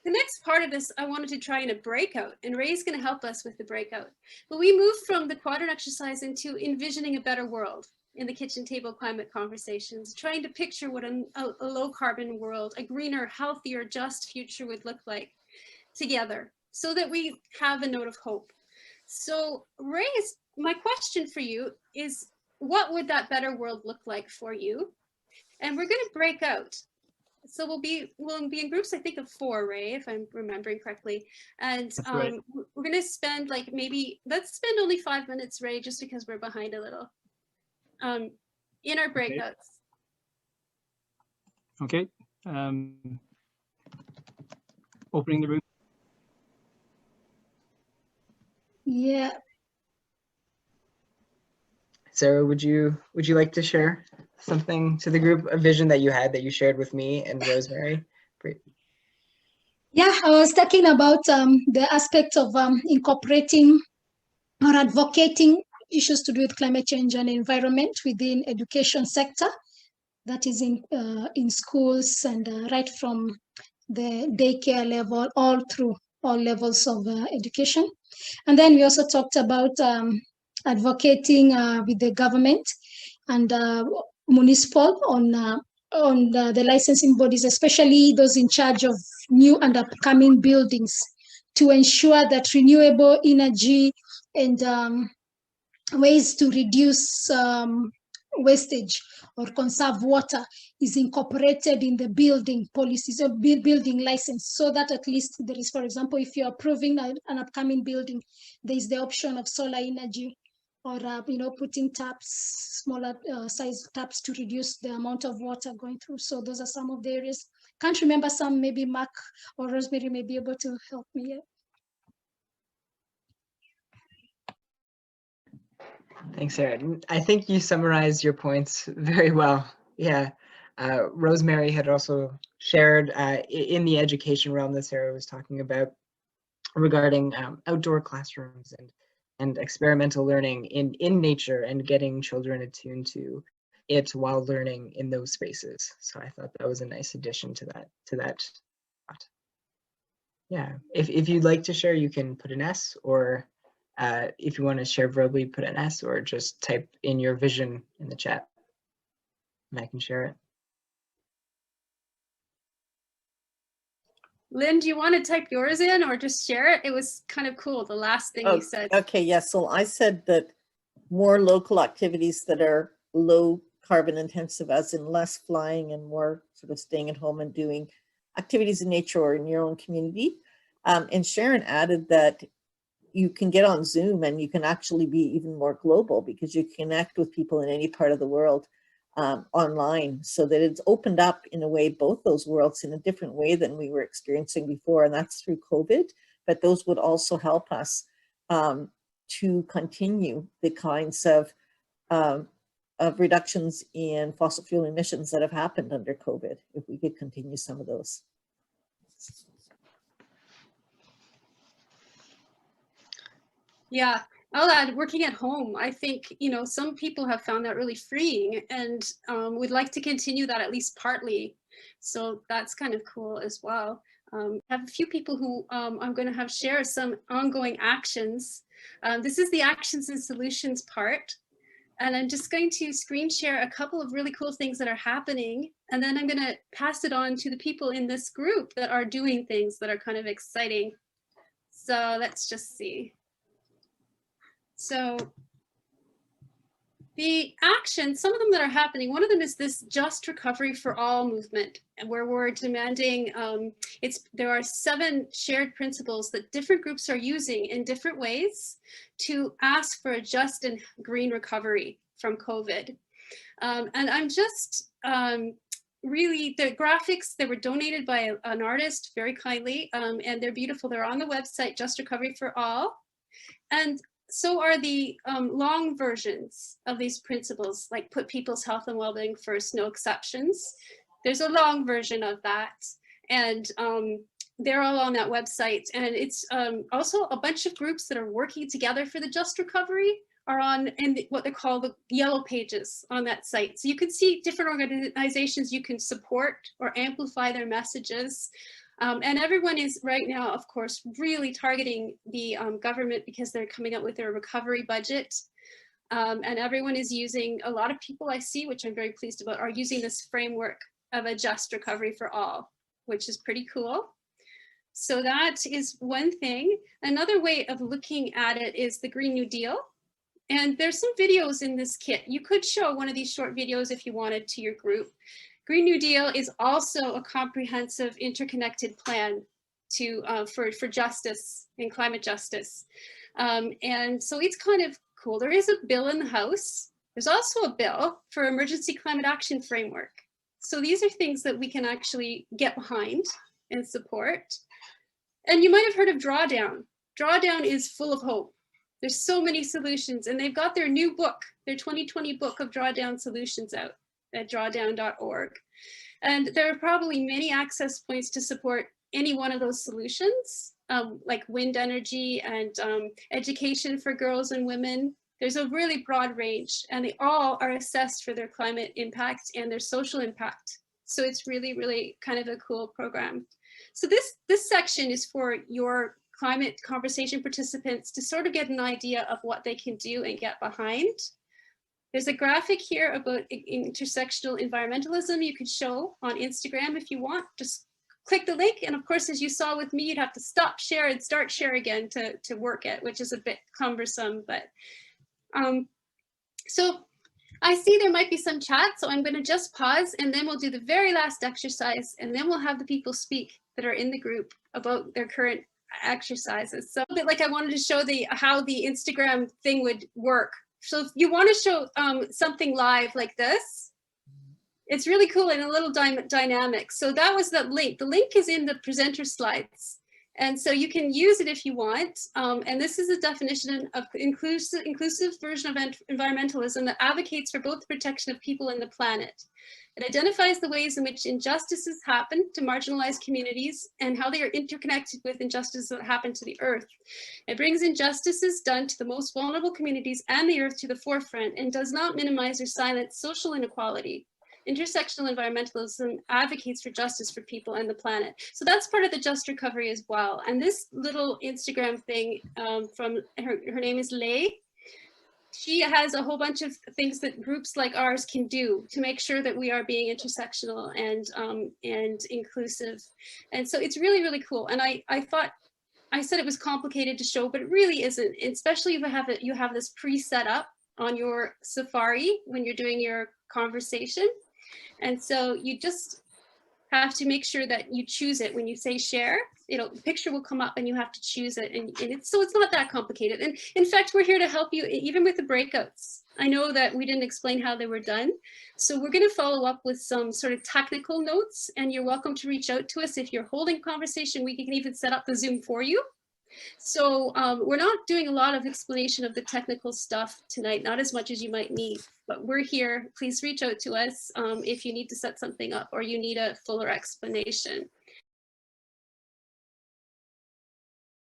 the next part of this, I wanted to try in a breakout, and Ray's going to help us with the breakout. But we moved from the quadrant exercise into envisioning a better world in the kitchen table climate conversations, trying to picture what a low carbon world, a greener, healthier, just future would look like together, so that we have a note of hope. So Ray, my question for you is, what would that better world look like for you? And we're going to break out. So we'll be in groups, I think, of 4, Ray, if I'm remembering correctly. And right. we're going to spend like let's spend only 5 minutes, Ray, just because we're behind a little in our breakouts. Okay. Opening the room. Yeah. Sarah, would you like to share something to the group, a vision that you had that you shared with me and Rosemary? Yeah, I was talking about the aspect of incorporating or advocating issues to do with climate change and environment within education sector, that is in schools and right from the daycare level all through all levels of education. And then we also talked about advocating with the government and municipal on the licensing bodies, especially those in charge of new and upcoming buildings, to ensure that renewable energy and ways to reduce wastage or conserve water is incorporated in the building policies or building license, so that at least there is, for example, if you're approving an upcoming building, there is the option of solar energy, or putting taps, smaller size taps, to reduce the amount of water going through. So those are some of the areas. Can't remember some, maybe Mark or Rosemary may be able to help me here. Thanks, Sarah. I think you summarized your points very well. Yeah. Rosemary had also shared in the education realm that Sarah was talking about regarding outdoor classrooms and experimental learning in nature, and getting children attuned to it while learning in those spaces. So I thought that was a nice addition to that. Yeah, if you'd like to share, you can put an S, or if you want to share verbally, put an S, or just type in your vision in the chat and I can share it. Lynn, do you want to type yours in or just share it? It was kind of cool, the last thing you said. Okay, yes. So I said that more local activities that are low carbon intensive, as in less flying and more sort of staying at home and doing activities in nature or in your own community. And Sharon added that you can get on Zoom and you can actually be even more global, because you connect with people in any part of the world online, so that it's opened up in a way both those worlds in a different way than we were experiencing before, and that's through COVID. But those would also help us to continue the kinds of reductions in fossil fuel emissions that have happened under COVID, if we could continue some of those. Yeah, I'll add, working at home, I think, some people have found that really freeing, and would like to continue that at least partly. So that's kind of cool as well. I have a few people who I'm going to have share some ongoing actions. This is the actions and solutions part. And I'm just going to screen share a couple of really cool things that are happening. And then I'm going to pass it on to the people in this group that are doing things that are kind of exciting. So let's just see. So the actions, some of them that are happening, one of them is this Just Recovery for All movement, where we're demanding, there are 7 shared principles that different groups are using in different ways to ask for a just and green recovery from COVID. And I'm just really, the graphics, they were donated by an artist very kindly, and they're beautiful. They're on the website, Just Recovery for All. And so are the long versions of these principles, like put people's health and well-being first, no exceptions. There's a long version of that, and they're all on that website. And it's also a bunch of groups that are working together for the Just Recovery are on what they call the yellow pages on that site. So you can see different organizations you can support or amplify their messages. And everyone is right now, of course, really targeting the government because they're coming up with their recovery budget. And everyone is using, a lot of people I see, which I'm very pleased about, are using this framework of a just recovery for all, which is pretty cool. So that is one thing. Another way of looking at it is the Green New Deal. And there's some videos in this kit. You could show one of these short videos if you wanted to your group. Green New Deal is also a comprehensive, interconnected plan to for justice and climate justice. And so it's kind of cool. There is a bill in the House. There's also a bill for emergency climate action framework. So these are things that we can actually get behind and support. And you might have heard of Drawdown. Drawdown is full of hope. There's so many solutions, and they've got their new book, their 2020 book of Drawdown solutions out at drawdown.org. And there are probably many access points to support any one of those solutions, like wind energy and education for girls and women. There's a really broad range, and they all are assessed for their climate impact and their social impact. So it's really, really kind of a cool program. So this section is for your climate conversation participants to sort of get an idea of what they can do and get behind. There's a graphic here about intersectional environmentalism you could show on Instagram if you want. Just click the link. And of course, as you saw with me, you'd have to stop share and start share again to work it, which is a bit cumbersome. But so I see there might be some chat, so I'm going to just pause and then we'll do the very last exercise, and then we'll have the people speak that are in the group about their current exercises. So a bit like I wanted to show how the Instagram thing would work. So if you want to show something live like this, it's really cool and a little dynamic. So that was that link. The link is in the presenter slides. And so you can use it if you want. And this is a definition of inclusive version of environmentalism that advocates for both the protection of people and the planet. It identifies the ways in which injustices happen to marginalized communities and how they are interconnected with injustices that happen to the earth. It brings injustices done to the most vulnerable communities and the earth to the forefront and does not minimize or silence social inequality. Intersectional environmentalism advocates for justice for people and the planet. So that's part of the just recovery as well. And this little Instagram thing from her name is Lei. She has a whole bunch of things that groups like ours can do to make sure that we are being intersectional and inclusive. And so it's really, really cool. And I thought, I said it was complicated to show, but it really isn't, especially if you have this pre-set up on your Safari when you're doing your conversation. And so you just have to make sure that you choose it when you say share. The picture will come up and you have to choose it. And it's not that complicated. And in fact, we're here to help you even with the breakouts. I know that we didn't explain how they were done. So we're going to follow up with some sort of technical notes, and you're welcome to reach out to us. If you're holding conversation, we can even set up the Zoom for you. So we're not doing a lot of explanation of the technical stuff tonight, not as much as you might need, but we're here. Please reach out to us if you need to set something up or you need a fuller explanation.